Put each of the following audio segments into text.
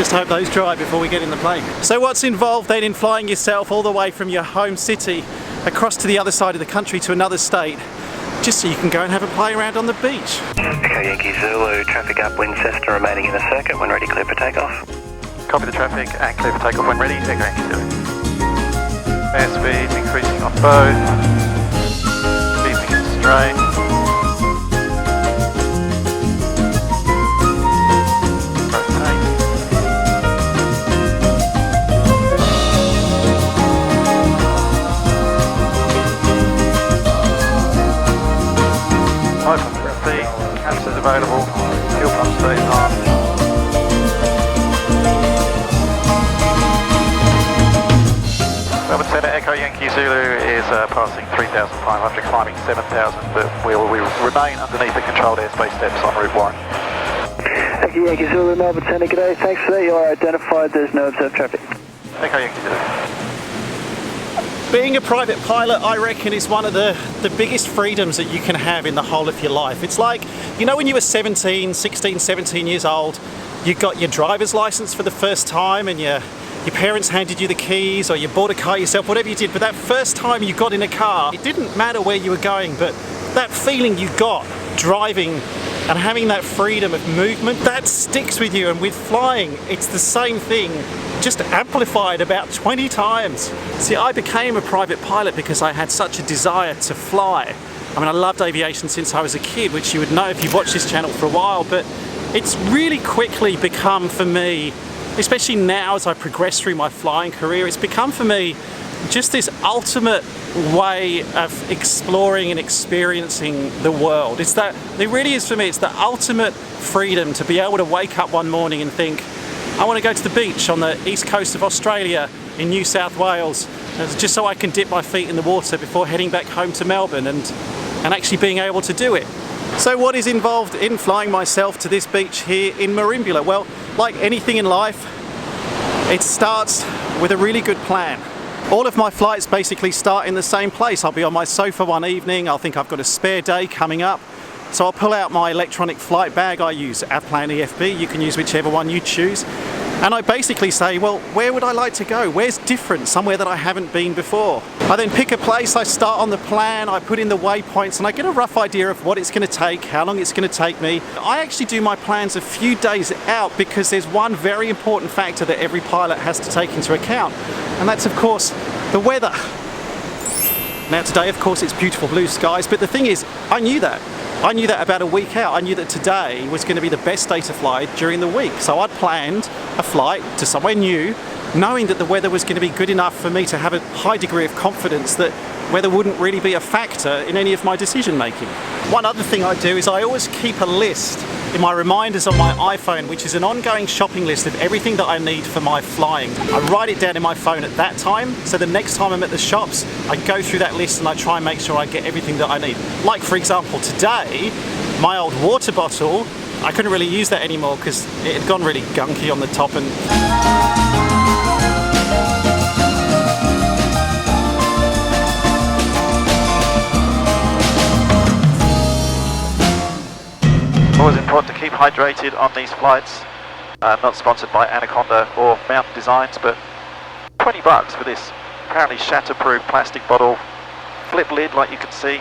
just hope those dry before we get in the plane. So what's involved then in flying yourself all the way from your home city across to the other side of the country to another state, just so you can go and have a play around on the beach? Echo Yankee Zulu, traffic upwind, Cessna remaining in the circuit, when ready, clear for takeoff. Copy the traffic and clear for takeoff when ready, Echo Yankee Zulu. Airspeed increasing on both, beeping and strain. Open for a feed, caps is available, fuel pump stays on. Melbourne Centre, Echo Yankee Zulu is passing 3,500, climbing 7,000, but we remain underneath the controlled airspace steps on Route 1. Echo Yankee Zulu, Melbourne Centre, g'day, thanks for that, you are identified, there's no observed traffic. Echo Yankee Zulu. Being a private pilot, I reckon, is one of the biggest freedoms that you can have in the whole of your life. It's like, you know, when you were 16, 17 years old, you got your driver's license for the first time and your parents handed you the keys, or you bought a car yourself, whatever you did, but that first time you got in a car, it didn't matter where you were going, but that feeling you got driving and having that freedom of movement, that sticks with you. And with flying, it's the same thing, just amplified about 20 times. See, I became a private pilot because I had such a desire to fly. I mean, I loved aviation since I was a kid, which you would know if you've watched this channel for a while, but it's really quickly become for me, especially now as I progress through my flying career, it's become for me just this ultimate way of exploring and experiencing the world. It really is for me, it's the ultimate freedom to be able to wake up one morning and think, I want to go to the beach on the east coast of Australia in New South Wales, just so I can dip my feet in the water before heading back home to Melbourne and actually being able to do it. So what is involved in flying myself to this beach here in Merimbula? Well, like anything in life, it starts with a really good plan. All of my flights basically start in the same place. I'll be on my sofa one evening, I'll think I've got a spare day coming up, so I'll pull out my electronic flight bag. I use Avplan EFB, you can use whichever one you choose. And I basically say, well, where would I like to go? Where's different? Somewhere that I haven't been before. I then pick a place, I start on the plan, I put in the waypoints, and I get a rough idea of what it's going to take, how long it's going to take me. I actually do my plans a few days out because there's one very important factor that every pilot has to take into account, and that's, of course, the weather. Now today, of course, it's beautiful blue skies, but the thing is, I knew that. I knew that about a week out. I knew that today was going to be the best day to fly during the week. So I'd planned a flight to somewhere new, knowing that the weather was going to be good enough for me to have a high degree of confidence that weather wouldn't really be a factor in any of my decision making. One other thing I do is I always keep a list in my reminders on my iPhone, which is an ongoing shopping list of everything that I need for my flying. I write it down in my phone at that time, so the next time I'm at the shops, I go through that list and I try and make sure I get everything that I need. Like, for example, today, my old water bottle, I couldn't really use that anymore because it had gone really gunky on the top and... Always important to keep hydrated on these flights. Not sponsored by Anaconda or Mountain Designs, but $20 for this apparently shatterproof plastic bottle, flip lid like you can see,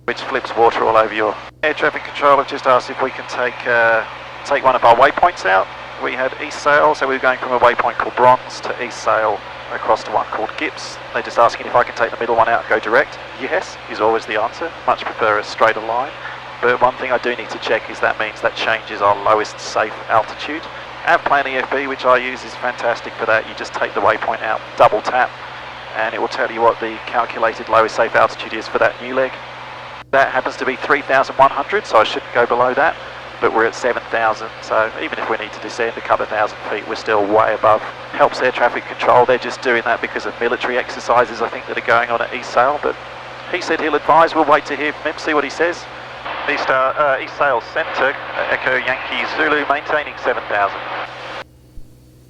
which flips water all over your air traffic controller. Just asked if we can take one of our waypoints out. We had east sail, so we were going from a waypoint called Bronze to east sail across to one called Gips. They're just asking if I can take the middle one out and go direct. Yes is always the answer. Much prefer a straighter line. But one thing I do need to check is that means that changes our lowest safe altitude. Avplan EFB, which I use, is fantastic for that. You just take the waypoint out, double tap, and it will tell you what the calculated lowest safe altitude is for that new leg. That happens to be 3,100, so I shouldn't go below that. But we're at 7,000, so even if we need to descend a couple of thousand feet, we're still way above. Helps air traffic control. They're just doing that because of military exercises, I think, that are going on at east sail, but he said he'll advise. We'll wait to hear from him, see what he says. East sail centre, Echo Yankee Zulu, maintaining 7,000.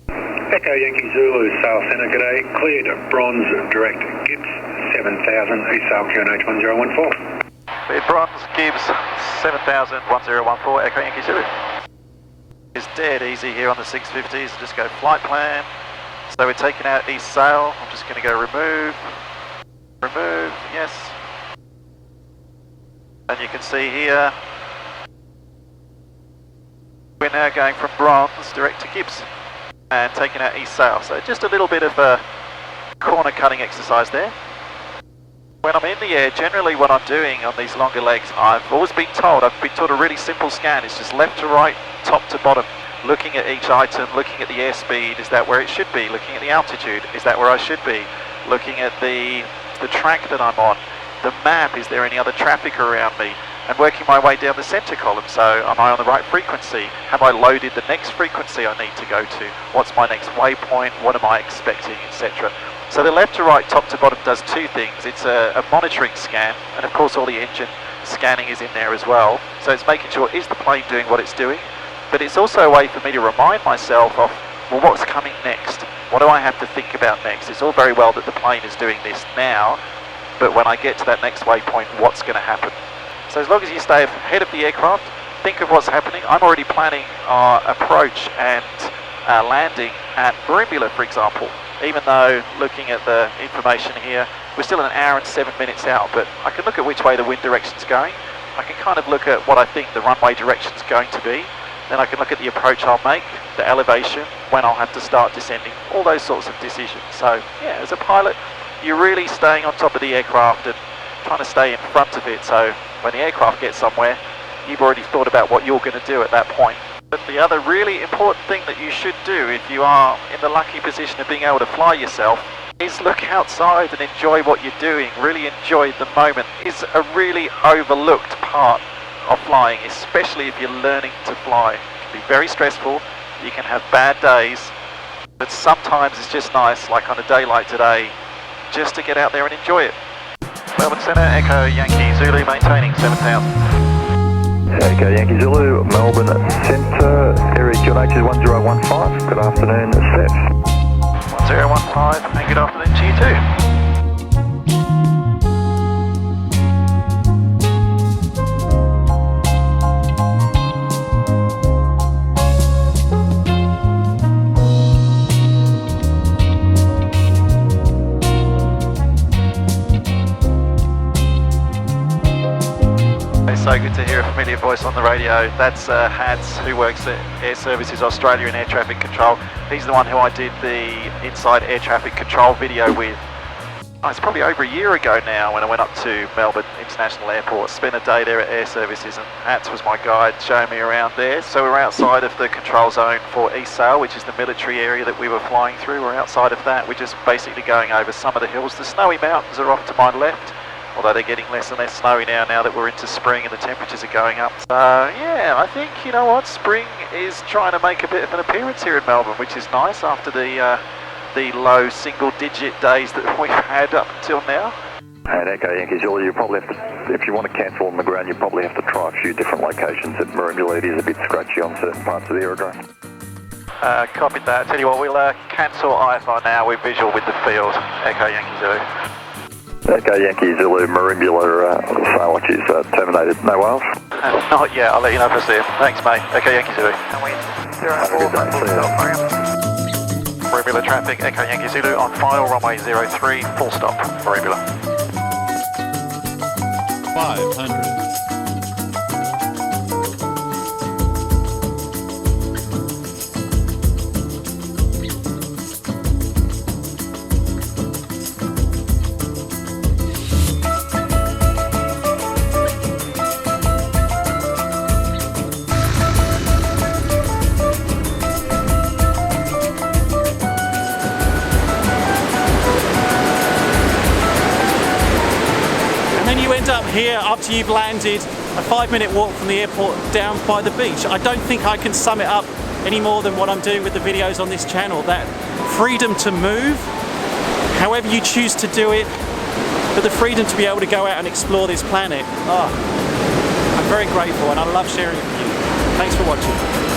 Echo Yankee Zulu, sail centre, g'day, cleared Bronze direct, Gibbs 7,000, east sail QNH 1014. Cleared Bronze, Gibbs 7,000, 1014, Echo Yankee Zulu. It's dead easy here on the 650s. Just go flight plan. So we're taking out east sail. I'm just going to go remove, yes. And you can see here, we're now going from bronze direct to Gibbs and taking out east sail. So just a little bit of a corner cutting exercise there. When I'm in the air, generally what I'm doing on these longer legs, I've been taught a really simple scan. It's just left to right, top to bottom. Looking at each item, looking at the airspeed, is that where it should be? Looking at the altitude, is that where I should be? Looking at the track that I'm on, the map, is there any other traffic around me? And working my way down the center column, so am I on the right frequency? Have I loaded the next frequency I need to go to? What's my next waypoint? What am I expecting, etc. So the left to right, top to bottom does two things. It's a monitoring scan, and of course all the engine scanning is in there as well. So it's making sure, is the plane doing what it's doing? But it's also a way for me to remind myself of, well, what's coming next? What do I have to think about next? It's all very well that the plane is doing this now, but when I get to that next waypoint, what's going to happen? So as long as you stay ahead of the aircraft, think of what's happening. I'm already planning our approach and landing at Merimbula, for example. Even though, looking at the information here, we're still an hour and 7 minutes out, but I can look at which way the wind direction's going. I can kind of look at what I think the runway direction's going to be. Then I can look at the approach I'll make, the elevation, when I'll have to start descending, all those sorts of decisions. So yeah, as a pilot, you're really staying on top of the aircraft and trying to stay in front of it, so when the aircraft gets somewhere, you've already thought about what you're going to do at that point. But the other really important thing that you should do if you are in the lucky position of being able to fly yourself is look outside and enjoy what you're doing, really enjoy the moment. It's a really overlooked part of flying, especially if you're learning to fly. It can be very stressful, you can have bad days, but sometimes it's just nice, like on a day like today, just to get out there and enjoy it. Melbourne Centre, Echo Yankee Zulu, maintaining 7,000. Echo Yankee Zulu, Melbourne Centre, area QNH is 1015, good afternoon, Steph. 1015, and good afternoon to you too. So good to hear a familiar voice on the radio. That's Hats, who works at Air Services Australia in Air Traffic Control. He's the one who I did the Inside Air Traffic Control video with. It's probably over a year ago now when I went up to Melbourne International Airport. Spent a day there at Air Services, and Hats was my guide showing me around there. So we're outside of the control zone for East Sail, which is the military area that we were flying through. We're outside of that. We're just basically going over some of the hills. The snowy mountains are off to my left, although they're getting less and less snowy now that we're into spring and the temperatures are going up. So yeah, I think, you know what, spring is trying to make a bit of an appearance here in Melbourne, which is nice after the low single-digit days that we've had up until now. And Echo Yankee Zulu, you probably have to, if you want to cancel on the ground, you probably have to try a few different locations. At Merimbula, it is a bit scratchy on certain parts of the aerodrome. Copied that. Tell you what, we'll cancel IFR now. We're visual with the field. Echo Yankee Zulu. Echo Yankee Zulu, Merimbula sail watch is terminated. No whales? Not yet. I'll let you know if I see him. Thanks, mate. Echo Yankee Zulu. Have a good day. See you. Merimbula traffic, Echo Yankee Zulu on final, runway 03, full stop, Merimbula. 500. Up here after you've landed, a 5-minute walk from the airport down by the beach. I don't think I can sum it up any more than what I'm doing with the videos on this channel. That freedom to move, however you choose to do it, but the freedom to be able to go out and explore this planet. I'm very grateful and I love sharing it with you. Thanks for watching.